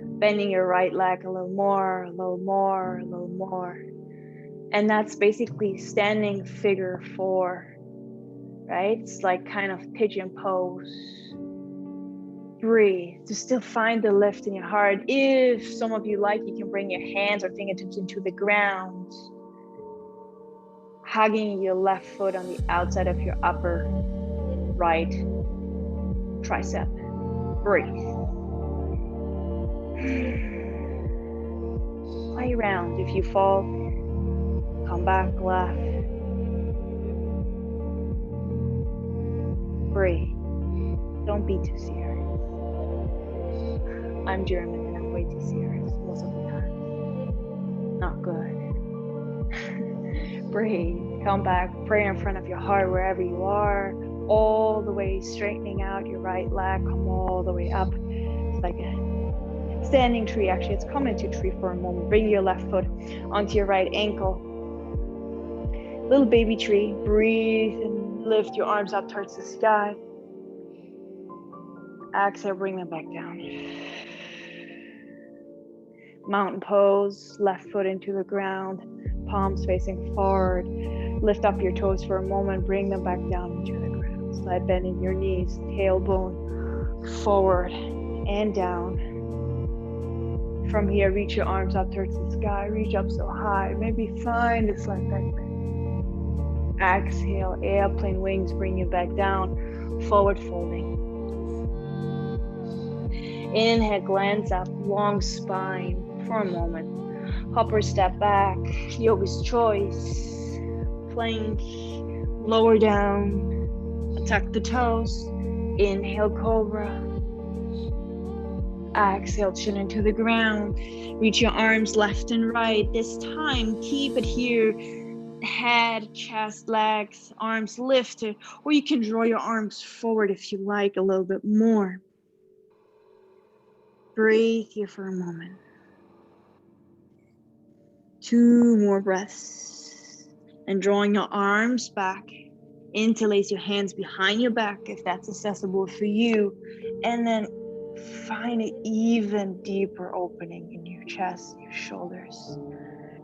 Bending your right leg a little more, a little more, a little more. And that's basically standing figure 4, right? It's like kind of pigeon pose. Breathe to still find the lift in your heart. If some of you like, you can bring your hands or fingertips into the ground. Hugging your left foot on the outside of your upper right tricep. Breathe. Play around. If you fall, come back, laugh. Breathe. Don't be too serious. I'm German and I'm way too serious most of the time. Not good. Breathe. Come back. Pray in front of your heart wherever you are. All the way straightening out your right leg. Come all the way up. It's like a standing tree. Actually, it's coming into tree for a moment. Bring your left foot onto your right ankle. Little baby tree. Breathe and lift your arms up towards the sky. Exhale, bring them back down. Mountain pose, left foot into the ground, palms facing forward. Lift up your toes for a moment, bring them back down into the ground. Slight bend in your knees, tailbone forward and down. From here, reach your arms up towards the sky, reach up so high, maybe find a slight back bend. Exhale, airplane wings, bring you back down, forward folding. Inhale, glance up, long spine for a moment. Hopper step back, yoga's choice. Plank, lower down, tuck the toes. Inhale, cobra. Exhale, chin into the ground. Reach your arms left and right. This time, keep it here. Head, chest, legs, arms lifted. Or you can draw your arms forward if you like a little bit more. Breathe here for a moment. 2 more breaths. And drawing your arms back. Interlace your hands behind your back if that's accessible for you. And then find an even deeper opening in your chest, your shoulders.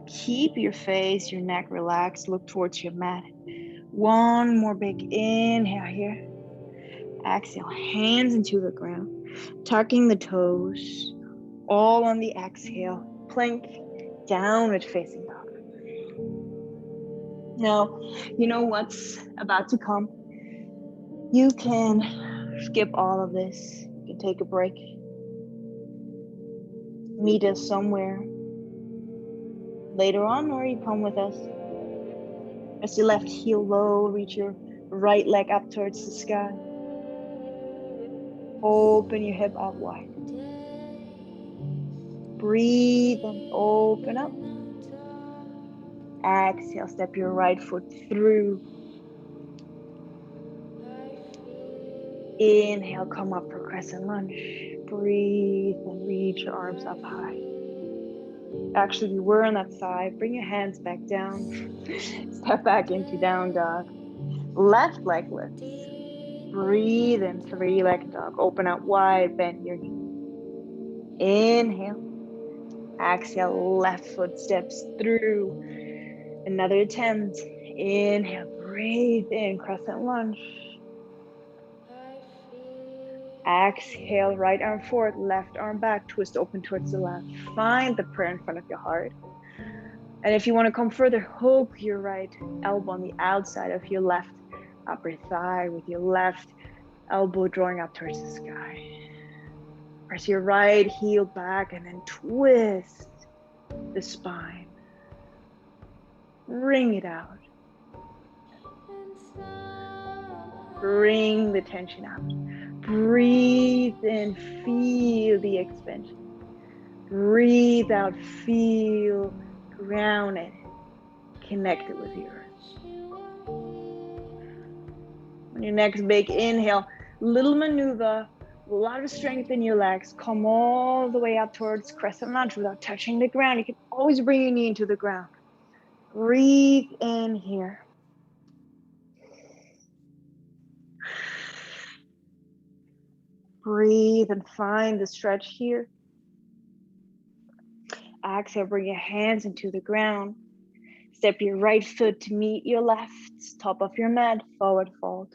Keep your face, your neck relaxed. Look towards your mat. 1 more big inhale here. Exhale, hands into the ground. Tucking the toes. All on the exhale. Plank, downward facing dog. Now, you know what's about to come. You can skip all of this. You can take a break. Meet us somewhere later on, or you come with us. Press your left heel low, reach your right leg up towards the sky. Open your hip up wide. Breathe and open up. Exhale, step your right foot through. Inhale, come up for crescent lunge. Breathe and reach your arms up high. Actually, we were on that side. Bring your hands back down. Step back into down dog. Left leg lifts. Breathe in, 3-legged dog. Open out wide, bend your knee. Inhale. Exhale, left foot steps through. Another attempt. Inhale, breathe in, crescent lunge. Exhale, right arm forward, left arm back, twist open towards the left. Find the prayer in front of your heart. And if you want to come further, hook your right elbow on the outside of your left upper thigh with your left elbow drawing up towards the sky. Press your right heel back and then twist the spine. Bring it out. Bring the tension out. Breathe in, feel the expansion. Breathe out, feel grounded, connected with the earth. On your next big inhale, little maneuver, a lot of strength in your legs. Come all the way up towards crescent lunge without touching the ground. You can always bring your knee into the ground. Breathe in here. Breathe and find the stretch here. Exhale, bring your hands into the ground. Step your right foot to meet your left, top of your mat, forward fold.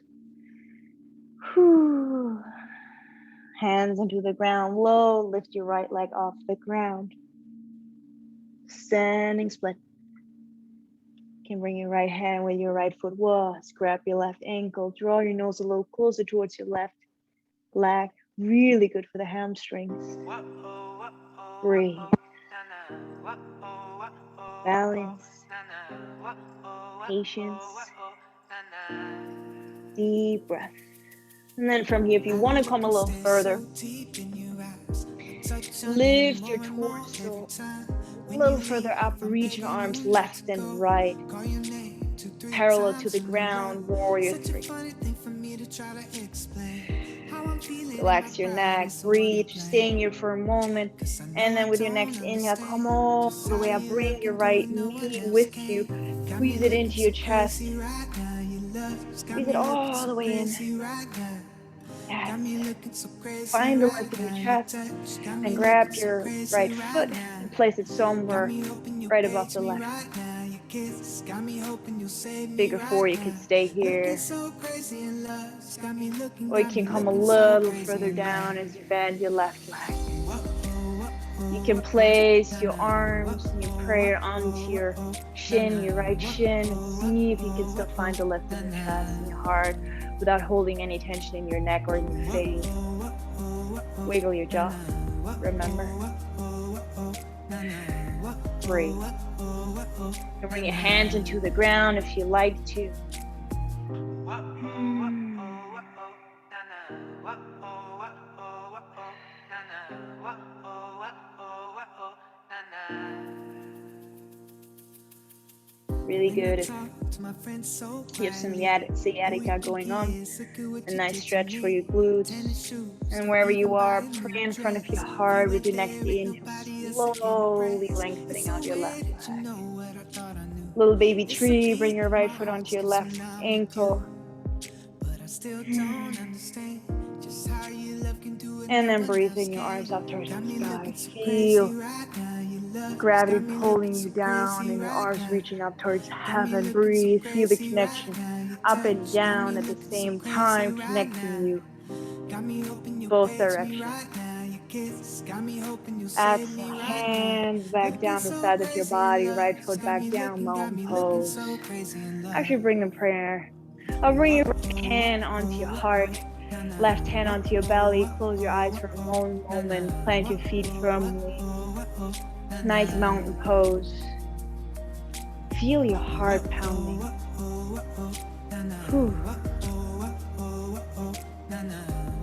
Whew. Hands into the ground, low, lift your right leg off the ground. Standing split. You can bring your right hand where your right foot was, grab your left ankle, draw your nose a little closer towards your left leg. Really good for the hamstrings. Breathe. Balance. Patience. Deep breath. And then from here, if you want to come a little further, lift your torso a little further up, reach your arms left and right, parallel to the ground, warrior 3. Relax your neck, breathe, staying here for a moment, and then with your next inhale, come all the way up, bring your right knee with you, squeeze it into your chest, squeeze it all the way in. Yes. Find the lift in your chest and grab your right foot and place it somewhere right above the left. Figure 4, you can stay here. Or you can come a little further down as you bend your left leg. You can place your arms and your prayer onto your shin, your right shin, and see if you can still find the lift in your chest and your heart without holding any tension in your neck or in your face. Wiggle your jaw. Remember. Breathe. And bring your hands into the ground if you like to. really good if you have some sciatica going on. A nice stretch for your glutes. And wherever you are, pray in front of your heart with your next inhale, slowly lengthening out your left leg. Little baby tree, bring your right foot onto your left ankle. And then breathing your arms up towards the sky. Feel gravity pulling you down and your arms reaching up towards heaven. Breathe, feel the connection up and down at the same time, connecting you both directions. Exhale, hands back down the side of your body, right foot back down, mountain pose. Actually bring the prayer. I'll bring your right hand onto your heart, left hand onto your belly. Close your eyes for a moment. Plant your feet firmly. Nice mountain pose. Feel your heart pounding. Whew.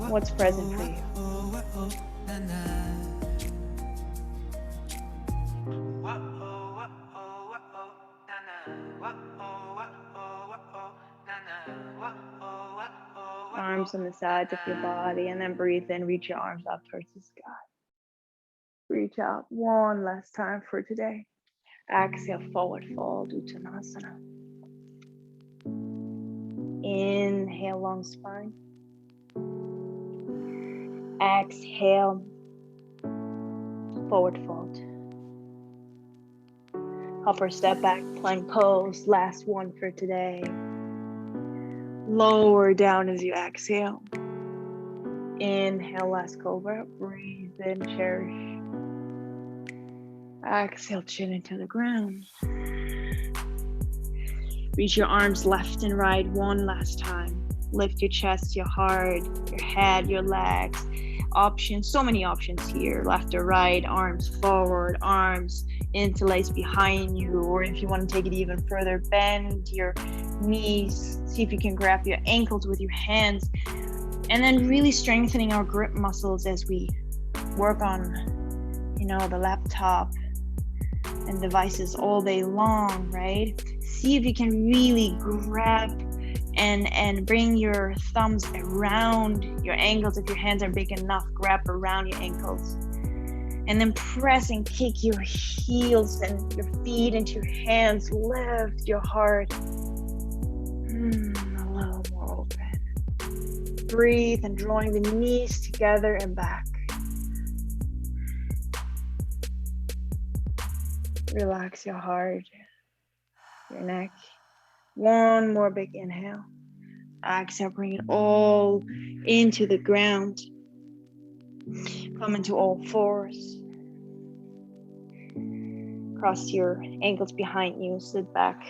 What's present for you? Arms on the sides of your body, and then breathe in, reach your arms up towards the sky. Reach out one last time for today. Exhale, forward fold, Uttanasana. Inhale, long spine. Exhale, forward fold. Upper step back, plank pose. Last one for today. Lower down as you exhale. Inhale, last cobra. Breathe in, cherish. Exhale, chin into the ground. Reach your arms left and right one last time. Lift your chest, your heart, your head, your legs. Options, so many options here. Left or right, arms forward, arms interlace behind you. Or if you want to take it even further, bend your knees. See if you can grab your ankles with your hands. And then really strengthening our grip muscles as we work on, the laptop and devices all day long, right? See if you can really grab and bring your thumbs around your ankles. If your hands are big enough, grab around your ankles. And then press and kick your heels and your feet into your hands. Lift your heart. A little more open. Breathe and drawing the knees together and back. Relax your heart, your neck. One more big inhale. Exhale, bring it all into the ground. Come into all fours. Cross your ankles behind you. Sit back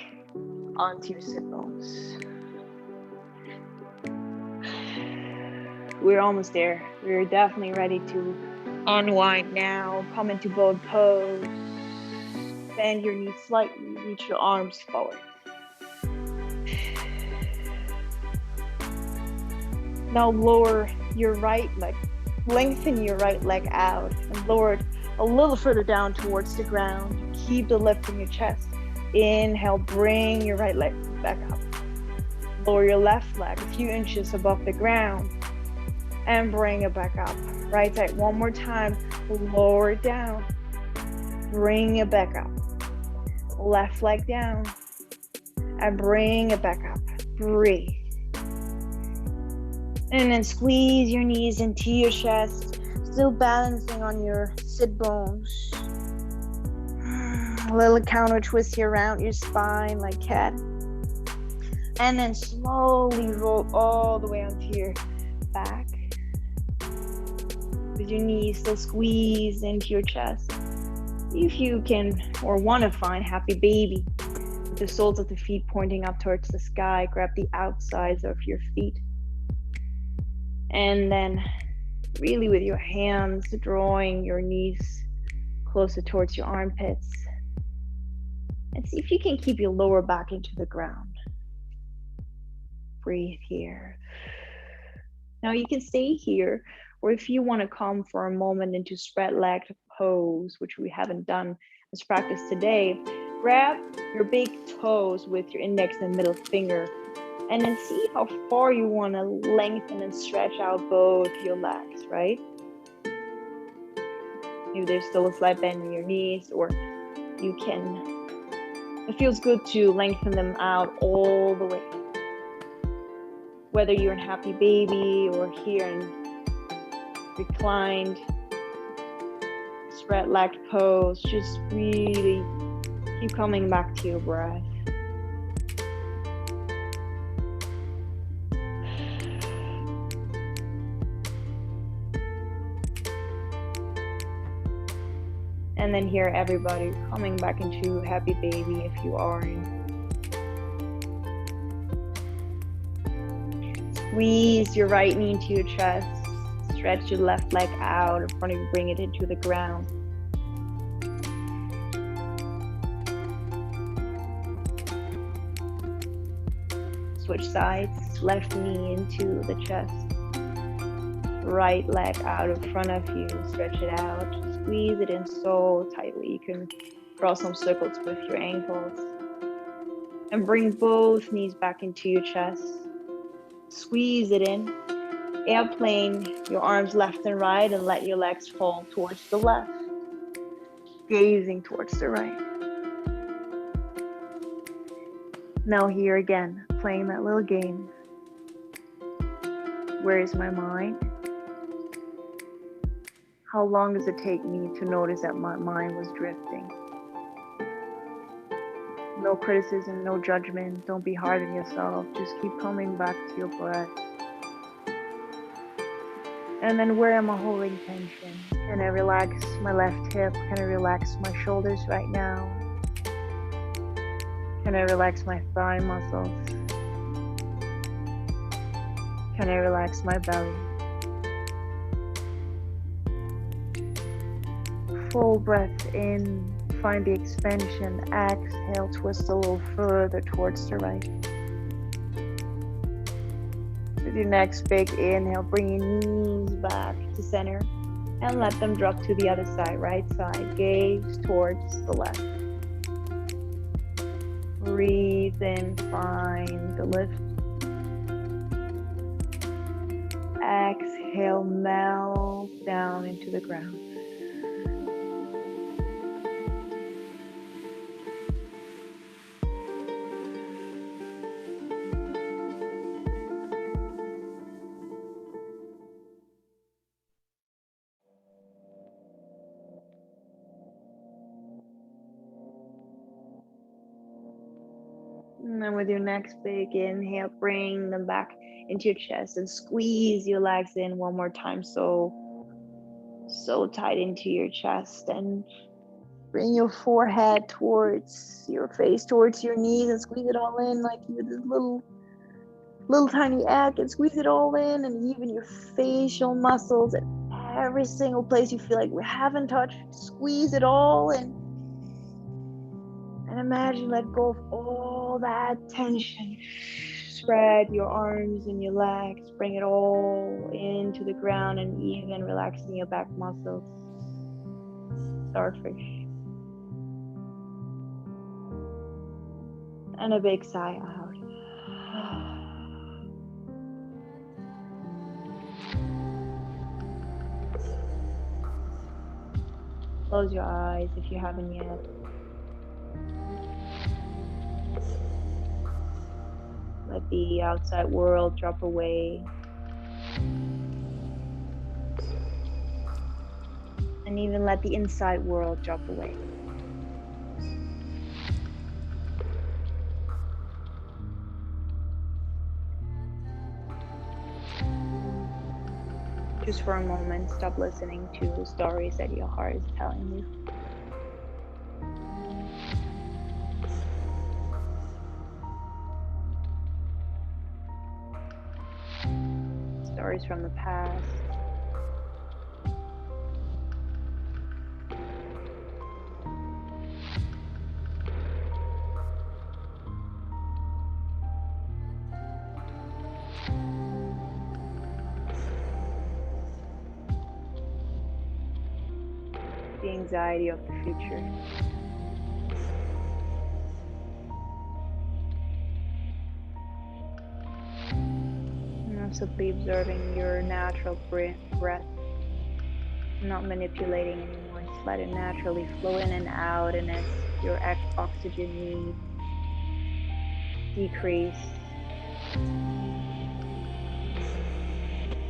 onto your sit bones. We're almost there. We're definitely ready to unwind now. Come into boat pose. Bend your knees slightly. Reach your arms forward. Now lower your right leg. Lengthen your right leg out and lower it a little further down towards the ground. Keep the lift in your chest. Inhale, bring your right leg back up. Lower your left leg a few inches above the ground and bring it back up. Right side, one more time. Lower it down. Bring it back up. Left leg down and bring it back up. Breathe. And then squeeze your knees into your chest, still balancing on your sit bones. A little counter twist here around your spine like cat. And then slowly roll all the way onto your back. With your knees still squeezed into your chest. If you can or want to find happy baby, with the soles of the feet pointing up towards the sky, grab the outsides of your feet. And then really with your hands drawing your knees closer towards your armpits. And see if you can keep your lower back into the ground. Breathe here. Now you can stay here, or if you want to come for a moment into spread legged pose, which we haven't done as practice today, grab your big toes with your index and middle finger, and then see how far you want to lengthen and stretch out both your legs, right? Maybe there's still a slight bend in your knees, or it feels good to lengthen them out all the way. Whether you're in happy baby or here in reclined spread leg pose, just really keep coming back to your breath. And then here, everybody coming back into happy baby if you are in. Squeeze your right knee into your chest. Stretch your left leg out in front of you, bring it into the ground. Switch sides, left knee into the chest. Right leg out in front of you, stretch it out. Squeeze it in so tightly. You can draw some circles with your ankles. And bring both knees back into your chest. Squeeze it in. Airplane your arms left and right, and let your legs fall towards the left. Gazing towards the right. Now here again, playing that little game. Where is my mind? How long does it take me to notice that my mind was drifting? No criticism, no judgment. Don't be hard on yourself. Just keep coming back to your breath. And then where am I holding tension? Can I relax my left hip? Can I relax my shoulders right now? Can I relax my thigh muscles? Can I relax my belly? Full breath in, find the expansion. Exhale, twist a little further towards the right. With your next big inhale, bring your knees back to center and let them drop to the other side, right side. Gaze towards the left. Breathe in, find the lift. Exhale, melt down into the ground. And then with your next big inhale, bring them back into your chest and squeeze your legs in one more time. So tight into your chest, and bring your forehead towards your face, towards your knees, and squeeze it all in like you're this little tiny egg, and squeeze it all in, and even your facial muscles and every single place you feel like we haven't touched, squeeze it all in. And imagine, let go of all that tension. Spread your arms and your legs, bring it all into the ground, and even relaxing your back muscles. Starfish. And a big sigh out. Close your eyes if you haven't yet. Let the outside world drop away. And even let the inside world drop away. Just for a moment, stop listening to stories that your heart is telling you. Stories from the past. The anxiety of the future. simply observing your natural breath, not manipulating anymore. Just let it naturally flow in and out, and as your oxygen needs decrease,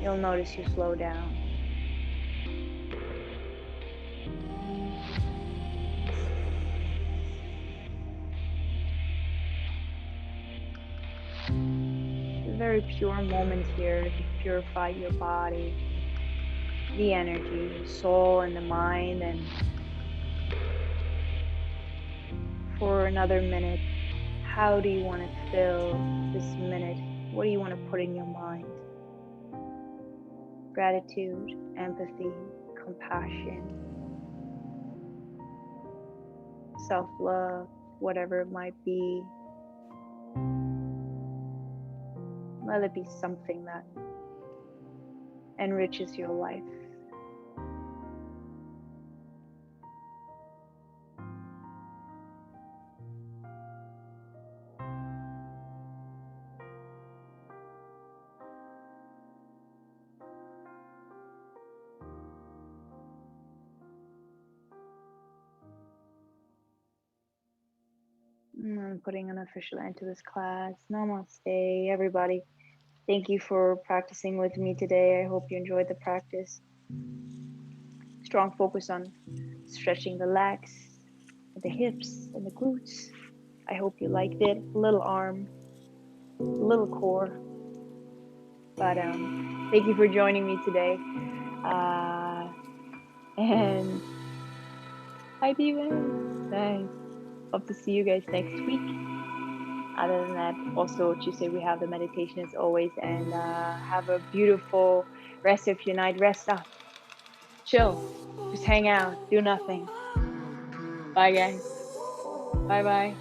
you'll notice you slow down. It's a very pure moment here to purify your body, the energy, the soul, and the mind. And for another minute, how do you want to fill this minute? What do you want to put in your mind? Gratitude, empathy, compassion, self-love, whatever it might be. Let it be something that enriches your life. I'm putting an official end to this class. Namaste, everybody. Thank you for practicing with me today. I hope you enjoyed the practice. Strong focus on stretching the legs, the hips, and the glutes. I hope you liked it. A little arm, a little core. But thank you for joining me today. And hi, Steven. Thanks. Hope to see you guys next week. Other than that, also Tuesday we have the meditation as always, and have a beautiful rest of your night. Rest up, chill, just hang out, do nothing. Bye guys. Bye bye.